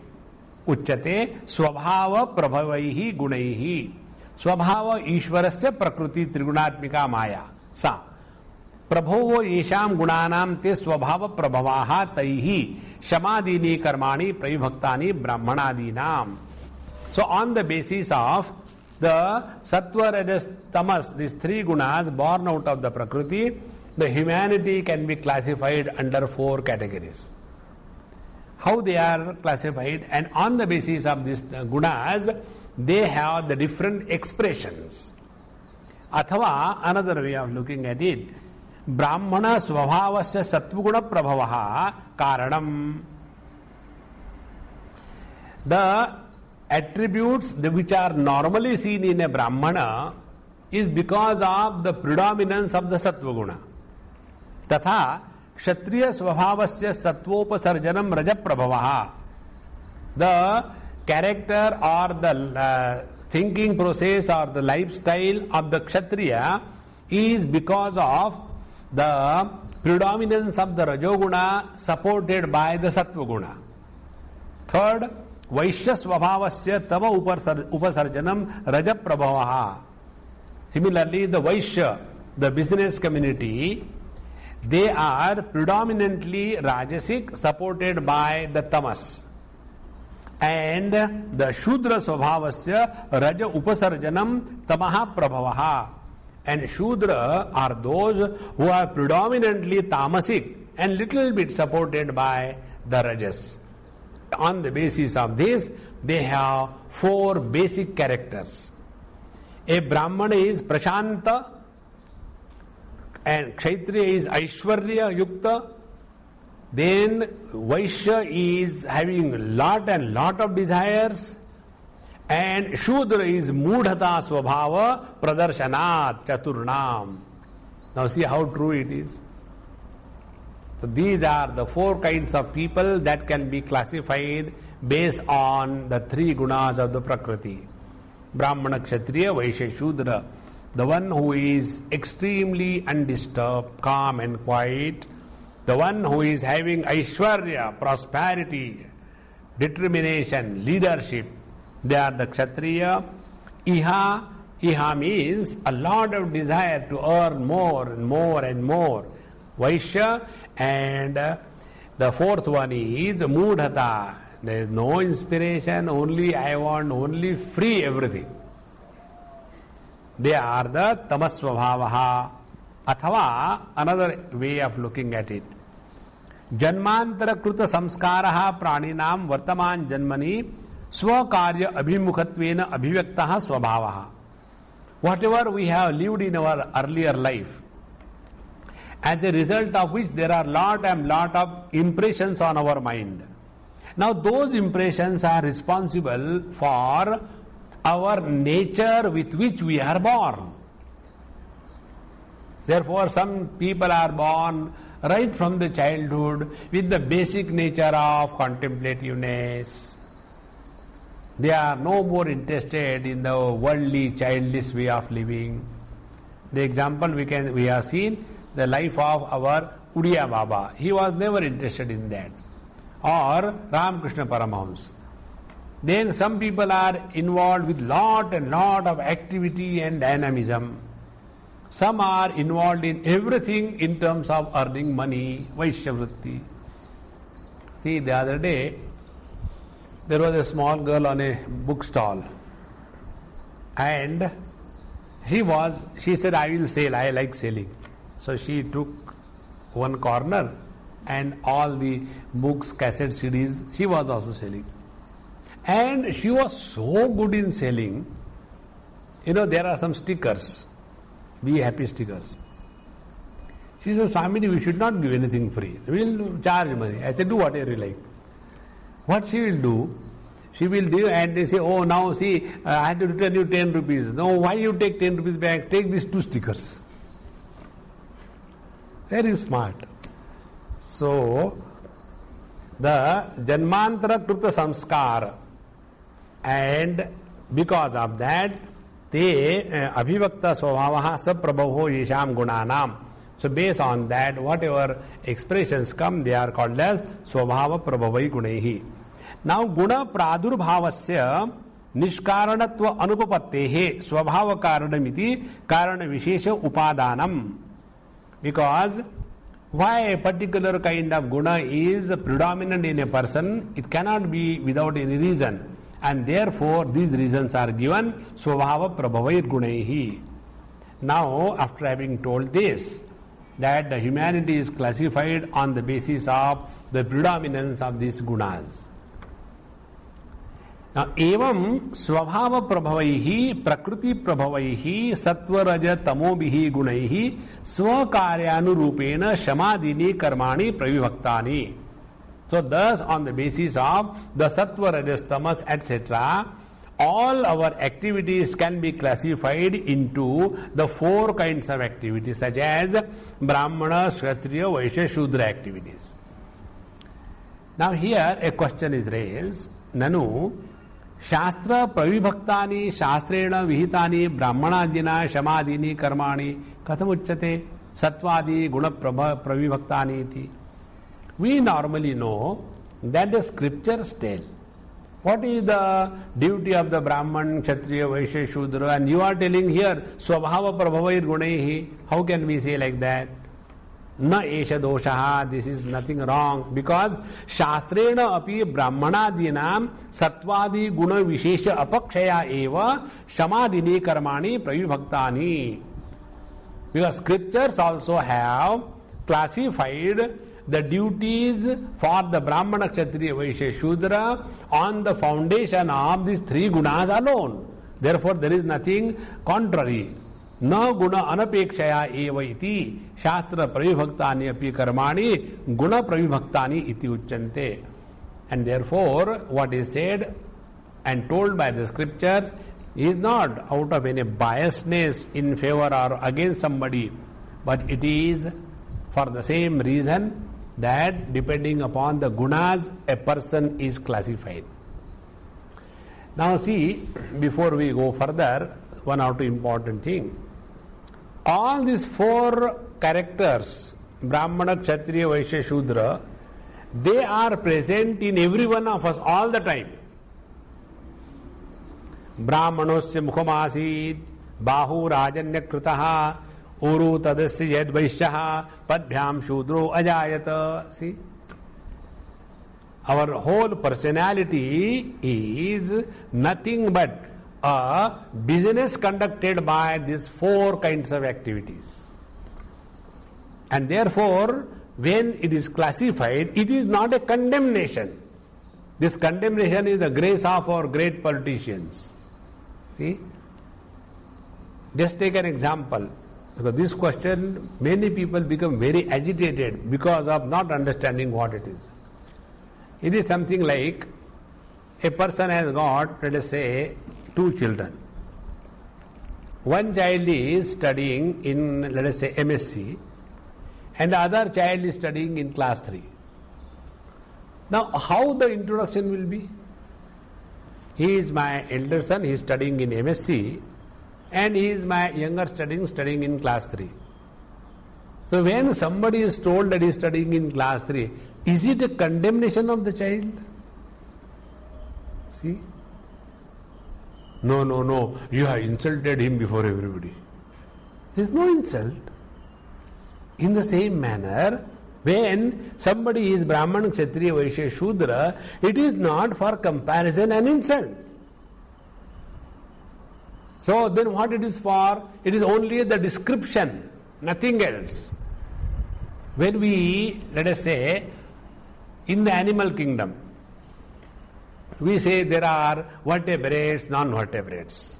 Uchyate swabhava prabhavaihi gunaihi. Swabhava ishvarasya prakriti trigunatmika maya. Sa. Prabhavo yesham gunanam te swabhava prabhavaha taihi shamadini karmani pravibhaktani brahmanadinam. So on the basis of the sattva, rajas, tamas, these 3 gunas born out of the prakriti, the humanity can be classified under 4 categories. How they are classified, and on the basis of these gunas, they have the different expressions. Athava, another way of looking at it, Brahmana svabhavasya sattvaguna prabhavaha karanam. The attributes which are normally seen in a Brahmana is because of the predominance of the sattvaguna. तथा क्षत्रिय स्वभावस्य सत्वोपसर्जनम रज प्रभवः. The character or the thinking process or the lifestyle of the kshatriya is because of the predominance of the rajoguna supported by the sattvaguna. Third, vaishya svabhavasya tava upasarjanam raja prabhavaha. Similarly, the vaishya, the business community, they are predominantly rajasic, supported by the tamas. And the shudra svabhavasya raja upasarjanam tamaha prabhavaha. And shudra are those who are predominantly tamasic and little bit supported by the rajas. On the basis of this, they have four basic characters. A Brahmana is prashanta, and Kshatriya is aishwarya yukta. Then Vaishya is having lot and lot of desires, and Shudra is mudhata svabhava pradarshanat chaturnam. Now see how true it is. So these are the four kinds of people that can be classified based on the three gunas of the Prakriti. Brahmana, Kshatriya, Vaishya, Shudra. The one who is extremely undisturbed, calm and quiet. The one who is having Aishwarya, prosperity, determination, leadership. They are the Kshatriya. Iha means a lot of desire to earn more and more and more. Vaishya. And the fourth one is mudhata. There is no inspiration, only I want, only free everything. They are the tamasvabhavaha. Athava, another way of looking at it. Janmantara kruta samskaraha praninam vartaman janmani swakarya abhimukhatvena abhivyaktaha svabhavaha. Whatever we have lived in our earlier life, as a result of which there are lot of impressions on our mind. Now those impressions are responsible for our nature with which we are born. Therefore some people are born right from the childhood with the basic nature of contemplativeness. They are no more interested in the worldly, childish way of living. The example we have seen, the life of our Udiya Baba. He was never interested in that. Or Ramakrishna Paramahamsa. Then some people are involved with lot of activity and dynamism. Some are involved in everything in terms of earning money, Vaishya Vritti. See, the other day, there was a small girl on a bookstall. And she said, I will sell, I like selling. So she took one corner and all the books, cassette, CDs, she was also selling. And she was so good in selling. You know, there are some stickers, be happy stickers. She said, Swamiji, we should not give anything free. We will charge money. I said, do whatever you like. What she will do, she will do and they say, oh, now see, I had to return you 10 rupees. No, why you take 10 rupees back? Take these 2 stickers. Very smart. So, the Janmantara Kruta Samskar, and because of that, they Abhivakta Svabhavaha Saprabhavo Yesham Gunanam. So, based on that, whatever expressions come, they are called as Svabhava Prabhavai Gunehi. Now, Guna Pradurbhavasya Nishkaranatva Anupapattehe Svabhava Karanamiti Karana Vishesha Upadanam. Because why a particular kind of guna is predominant in a person, it cannot be without any reason. And therefore, these reasons are given, Svabhava Prabhavair Gunaihi. Now, after having told this, that the humanity is classified on the basis of the predominance of these gunas. Now, evam svabhava prabhavaihi, prakriti prabhavaihi, sattva raja tamobihi gunaihi, swakaryanurupena shamadini karmani pravibhaktani. So, thus, on the basis of the sattva, rajas, tamas, etc., all our activities can be classified into the 4 kinds of activities, such as Brahmana, Kshatriya, Vaishya, Shudra activities. Now here a question is raised. Nanu Shastra pravibhaktani shastrena vihitani brahmanadina shamadini karmani kathamuchyate satvadi guna pravibhaktani iti. We normally know that the scriptures tell what is the duty of the Brahman, Kshatriya, Vaishya, Shudra, and you are telling here Swabhava Prabhavair Gunaihi. How can we say like that? Na esha doshaha, this is nothing wrong, because Shastrena api Brahmanadinam Satvadi Guna Vishesha Apakshaya eva Shamadini Karmani Pravibhaktani. Because scriptures also have classified the duties for the Brahmana, Kshatriya, Vaishya, Shudra on the foundation of these 3 gunas alone. Therefore, there is nothing contrary. Na guna anapekshaya eva iti shastra pravibhaktani api karmani guna pravibhaktani iti uchyante. And therefore, what is said and told by the scriptures is not out of any biasness in favor or against somebody, but it is for the same reason that depending upon the gunas a person is classified. Now see, before we go further, one or two important things. All these 4 characters, Brahmana, Kshatriya, Vaishya, Shudra, they are present in every one of us all the time. Brahmanosya mukhamasid, bahu rajanya kritaha, uru tadasya yad vaishyaha, padbhyam shudro ajayata. See? Our whole personality is nothing but a business conducted by these 4 kinds of activities. And therefore, when it is classified, it is not a condemnation. This condemnation is the grace of our great politicians. See? Just take an example. Because this question, many people become very agitated because of not understanding what it is. It is something like a person has got, let us say, 2 children. One child is studying in, let us say, MSc, and the other child is studying in class 3. Now, how the introduction will be? He is my elder son, he is studying in MSc, and he is my younger studying in class 3. So when somebody is told that he is studying in class 3, is it a condemnation of the child? See? No, you have insulted him before everybody. There is no insult. In the same manner, when somebody is Brahman, Kshatriya, Vaishya, Shudra, it is not for comparison and insult. So then what it is for? It is only the description, nothing else. When we, let us say, in the animal kingdom, we say there are vertebrates, non-vertebrates.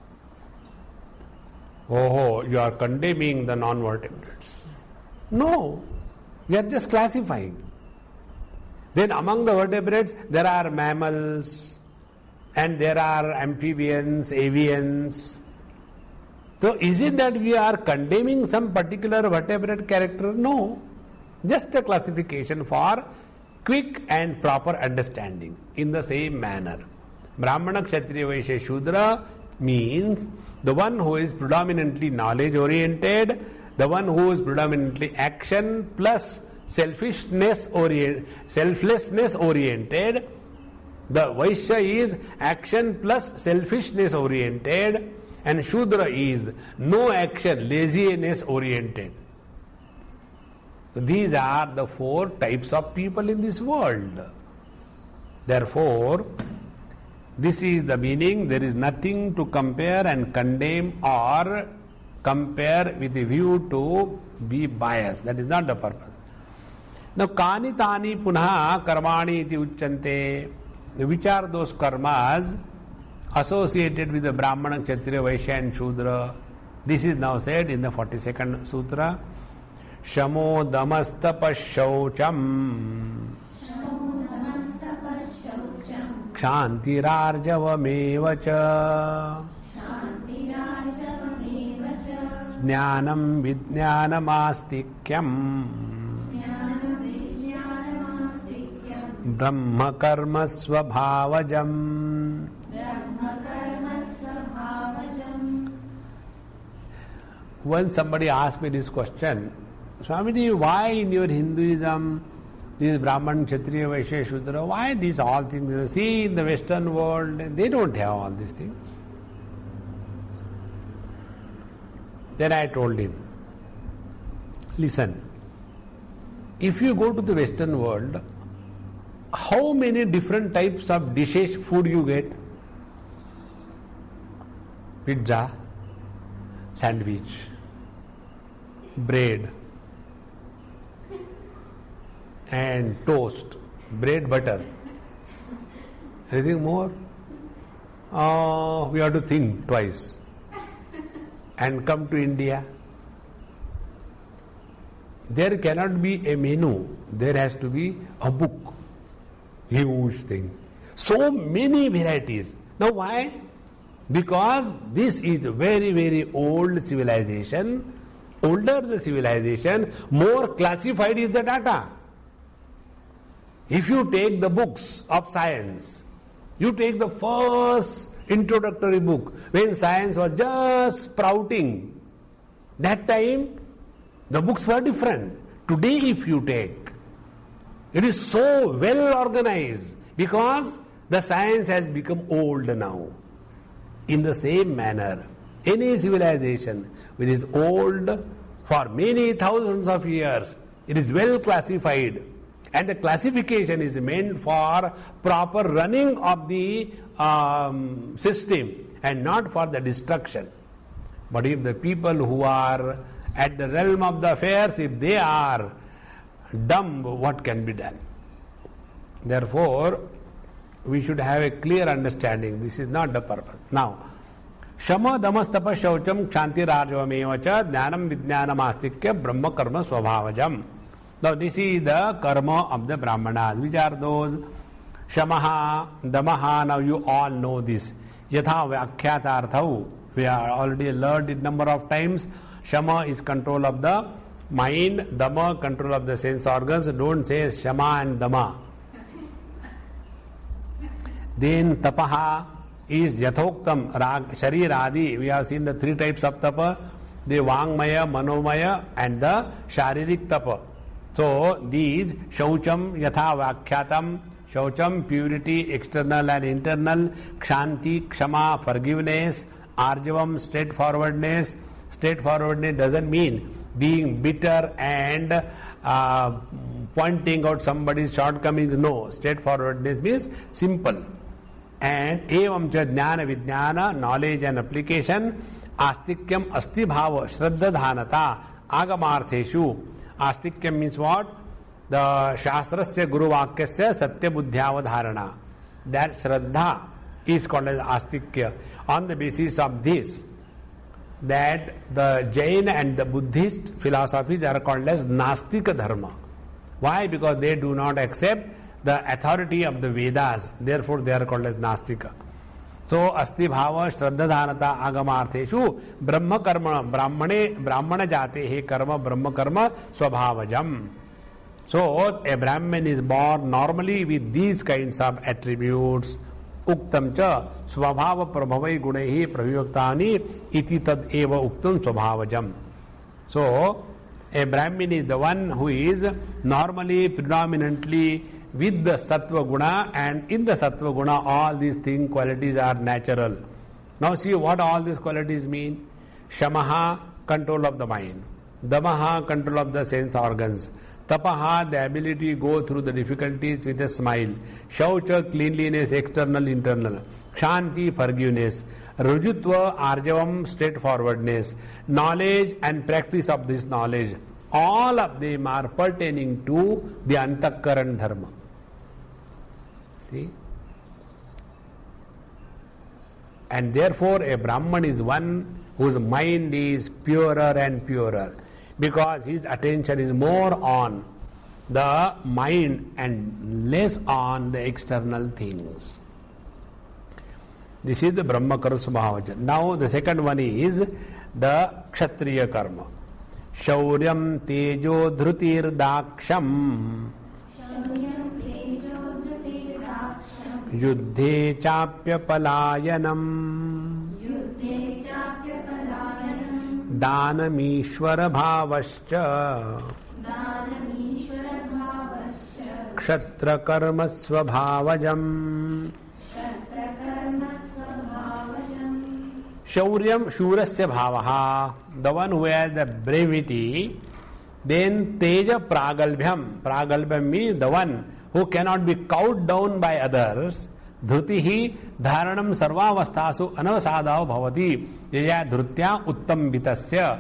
Oh, you are condemning the non-vertebrates. No, we are just classifying. Then among the vertebrates, there are mammals, and there are amphibians, avians. So is it that we are condemning some particular vertebrate character? No, just a classification for quick and proper understanding. In the same manner, Brahmana, Kshatriya, Vaishya, Shudra means the one who is predominantly knowledge oriented, the one who is predominantly action plus selflessness oriented. The Vaishya is action plus selfishness oriented, and Shudra is no action, laziness oriented. These are the 4 types of people in this world. Therefore, this is the meaning. There is nothing to compare and condemn or compare with a view to be biased. That is not the purpose. Now, kani tani punha karmani iti uchyante. Which are those karmas associated with the Brahmana, Kshatriya, Vaishya and Shudra? This is now said in the 42nd Sutra. Shamo damastapa shaucham क्षान्तिरार्जवमेव च ज्ञानं विज्ञानमास्तिक्यम् ब्रह्म कर्म स्वभावजम्. When somebody asked me this question, Swamiji, why in your Hinduism, this Brahman, Kshatriya, Vaishya, Shudra, why these all things? See, in the Western world, they don't have all these things. Then I told him, listen, if you go to the Western world, how many different types of dishes, food you get? Pizza, sandwich, bread, and toast, bread, butter. Anything more? We have to think twice. And come to India. There cannot be a menu. There has to be a book. Huge thing. So many varieties. Now why? Because this is a very, very old civilization. Older the civilization, more classified is the data. If you take the books of science, you take the first introductory book, when science was just sprouting, that time the books were different. Today if you take, it is so well organized because the science has become old now. In the same manner, any civilization which is old for many thousands of years, it is well classified, and the classification is meant for proper running of the system and not for the destruction. But if the people who are at the realm of the affairs, if they are dumb, what can be done? Therefore, we should have a clear understanding. This is not the purpose. Now, Shama damastapa shaucham kshantirarjavameva cha jnanam vijnanam astikya brahma karma swabhavajam. Now this is the karma of the Brahmanas. Which are those? Shamaha, damaha, now you all know this. Yatha vyakhyatārthau, we are already learned it number of times. Shama is control of the mind, dama control of the sense organs. Don't say shama and dama. Then tapaha is yathoktam, rag, sharir adi. We have seen the three types of tapa, the vangmaya, manomaya and the sharirik tapa. So these shaucham, yatha vakyatam, shaucham, purity, external and internal, kshanti, kshama, forgiveness, arjavam, straightforwardness. Straightforwardness doesn't mean being bitter and pointing out somebody's shortcomings. No, straightforwardness means simple. And evam cha jnana vijnana, knowledge and application, astikyam asti bhava, shraddha dhanata, agamartheshu. Astikyam means what? The shastrasya guru vakyasya satya buddhyavadharana. That shraddha is called as astikya. On the basis of this, that the Jain and the Buddhist philosophies are called as Nastika Dharma. Why? Because they do not accept the authority of the Vedas. Therefore, they are called as Nastika. So, Asti Bhava Shraddha Dhanata Agamartheshu Brahma Karma Brahmana Jatehe Karma Brahma Karma Swabhavajam. So, a Brahmin is born normally with these kinds of attributes. Uktam cha swabhava prabhavai gunehi pravivaktani iti tad eva uktam swabhavajam. So, a Brahmin is the one who is normally predominantly with the sattva guna, and in the sattva guna all these things, qualities are natural. Now see what all these qualities mean. Shamaha, control of the mind. Damaha, control of the sense organs. Tapaha, the ability to go through the difficulties with a smile. Shaucha, cleanliness, external, internal. Kshanti, forgiveness. Rujutva, arjavam, straightforwardness. Knowledge and practice of this knowledge. All of them are pertaining to the antakaran dharma. See? And therefore a Brahman is one whose mind is purer and purer, because his attention is more on the mind and less on the external things. This is the Brahma Karma Swabhavaja. Now the second one is the Kshatriya Karma. Shauryam Tejo Dhrutir Daksham Yuddhe Chapya Palayanam Danamishwara Bhavascha Kshatra Karma Swabhavajam. Shauryam Shurasya Bhavaha, the one who has the brevity. Then Teja Pragalbhyam. Pragalbhyam means the one who cannot be cowed down by others. Dhrutihi Dharanam Sarvavastasu Anavasadav Bhavati Yaya Dhrutya Uttam Vitasya.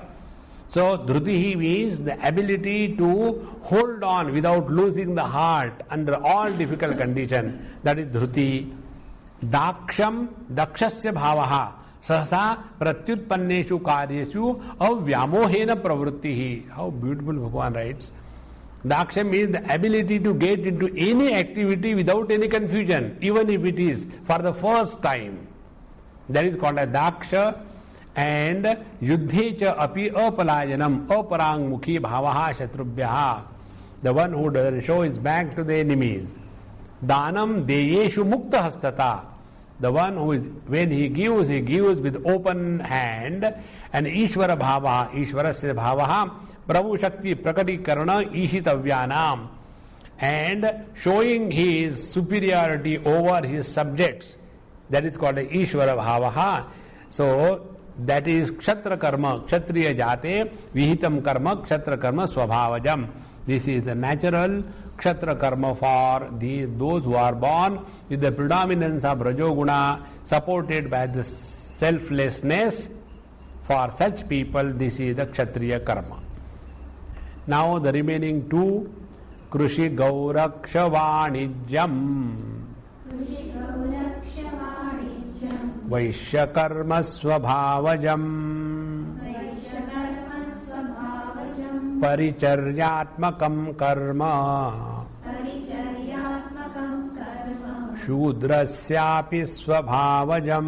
So Dhrutihi means the ability to hold on without losing the heart under all difficult conditions. That is Dhruti. Daksham Dakshasya Bhavaha. Sahasa pratyutpanneshu karyeshu avyamohena pravrittihi. How beautiful Bhagavan writes. Daksha means the ability to get into any activity without any confusion, even if it is for the first time. That is called a Daksha. And Yuddhecha api apalayanam aparangmukhi bhavaha shatrubhyaha. The one who doesn't show his back to the enemies. Danam deyeshu mukta hastata. The one who is, when he gives with open hand. And Ishvara Bhavaha, Ishvarasya Bhavaha, Prabhu Shakti Prakatikarana Ishitavyanam. And showing his superiority over his subjects. That is called Ishvara Bhavaha. So, that is Kshatra Karma, Kshatriya Jate, Vihitam Karma, Kshatra Karma Swabhavajam. This is the natural Kshatra Karma for those who are born with the predominance of Rajoguna, supported by the selflessness. For such people, this is the Kshatriya Karma. Now the remaining two, Krushi Gauraksha Vanijyam, Vaishya Karma Swabhavajam, Paricharyatmakam Karma, Shudrasyapi Swabhavajam.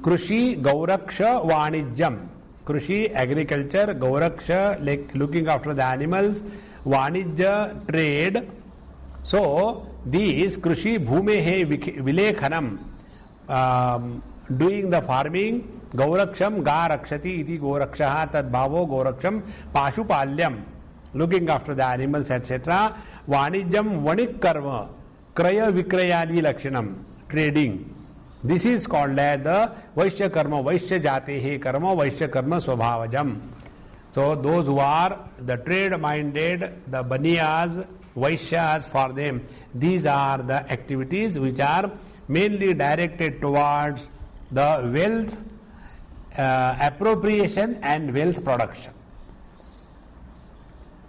Krushi Gauraksha Vanijyam. Krushi agriculture, Gauraksha like looking after the animals, Vanijya trade. So these Krushi Bhumehe Vilekhanam, doing the farming, Gauraksham Ga Rakshati iti Gaurakshaha tad bhavo Gauraksham Pashupalyam, looking after the animals, etc. Vanijyam Vanik Karma, Kraya Vikrayadi Lakshanam, trading. This is called as the Vaishya Karma, Vaishya Jatehe Karma, Vaishya Karma Swabhavajam. So those who are the trade-minded, the Baniyas, Vaishyas for them, these are the activities which are mainly directed towards the wealth appropriation and wealth production.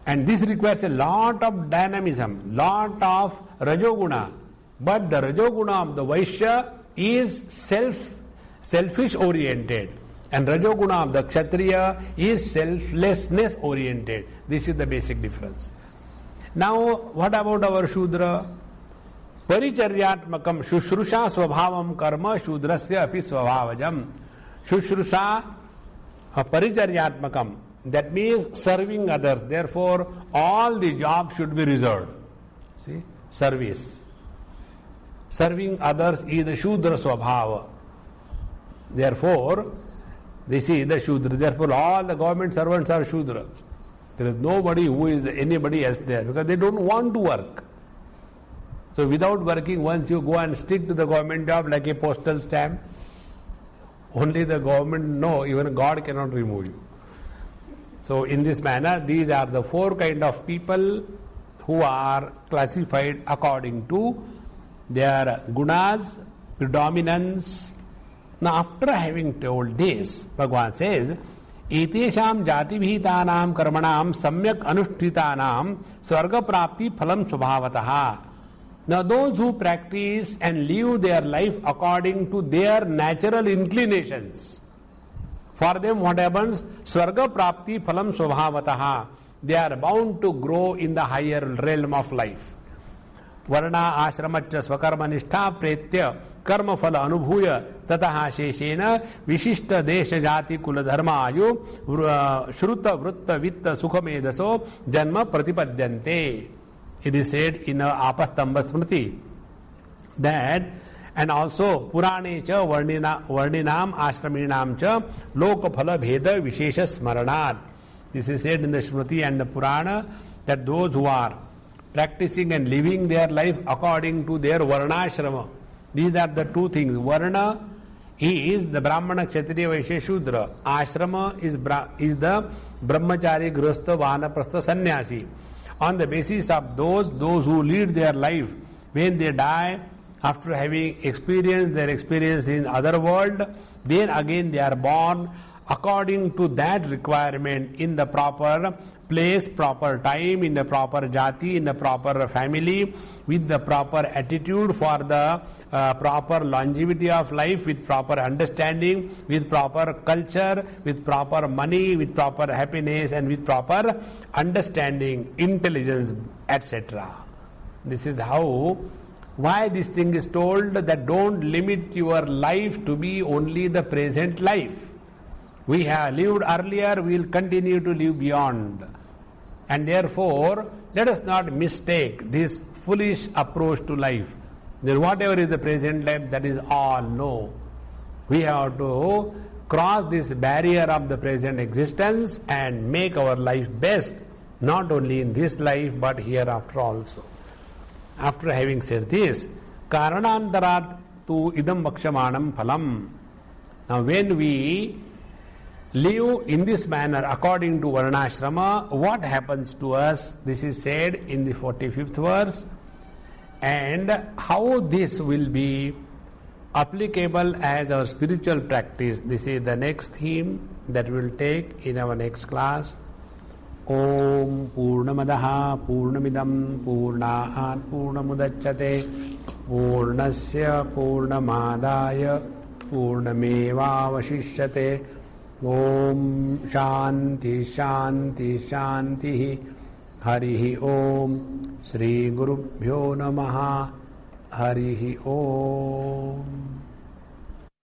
And this requires a lot of dynamism, lot of Rajoguna. But the Rajoguna of the Vaishya is selfish oriented, and Rajoguna of the Kshatriya is selflessness oriented. This is the basic difference. Now, what about our Shudra? Paricharyatmakam Shushrusha Swabhavam Karma Shudrasya api Swabhavajam. Shushrusha Paricharyatmakam, that means serving others. Therefore, all the jobs should be reserved. See, service. Serving others is the Shudra Swabhava. Therefore, this is the Shudra. Therefore, all the government servants are Shudra. There is nobody who is anybody else there because they don't want to work. So, without working, once you go and stick to the government job like a postal stamp, only the government, no, even God cannot remove you. So, in this manner, these are the four kind of people who are classified according to their gunas, predominance. Now, after having told this, Bhagavan says, Etesham jati bhitanam karmanam samyak anushtitanam swarga prapti phalam swabhavataha. Now, those who practice and live their life according to their natural inclinations, for them what happens? Swarga prapti phalam swabhavataha. They are bound to grow in the higher realm of life. वर्णा आश्रमच्च स्वकर्म निष्ठा प्रेत्य कर्म फल अनुभूय ततः शेषेन विशिष्ट देश जाति कुल धर्म आयु श्रुत वृत्त वित्त सुखमेधसो जन्म प्रतिपद्यन्ते. It is said in Apastamba Smriti that, and also Purane cha Varninam Ashraminam cha Lokaphala Bheda Vishesha Smaranat. This is said in the Smriti and the Purana that those who are practicing and living their life according to their Varnashrama, these are the two things. Varna is the Brahmana, Kshatriya, Vaishya, Shudra. Ashrama is the Brahmachari, Grihastha, Vanaprastha, Sannyasi. On the basis of those who lead their life, when they die, after having experienced their experience in other world, then again they are born according to that requirement in the proper place, proper time, in the proper jati, in the proper family, with the proper attitude for the proper longevity of life, with proper understanding, with proper culture, with proper money, with proper happiness, and with proper understanding, intelligence, etc. This is why this thing is told, that don't limit your life to be only the present life. We have lived earlier, we will continue to live beyond. And therefore, let us not mistake this foolish approach to life. Then whatever is the present life, that is all. No. We have to cross this barrier of the present existence and make our life best, not only in this life, but hereafter also. After having said this, Karanantarat tu idam vakshamanam phalam. Now when we live in this manner according to Varnashrama, what happens to us? This is said in the 45th verse. And how this will be applicable as our spiritual practice, this is the next theme that we will take in our next class. Om Purnamadaha Purnamidam Purnaat Purnamudachyate Purnasya Purnamadaya Purnameva Vashishyate. Om Shanti Shanti Shanti Harihi Om Shri Gurubhyo Namaha Harihi Om.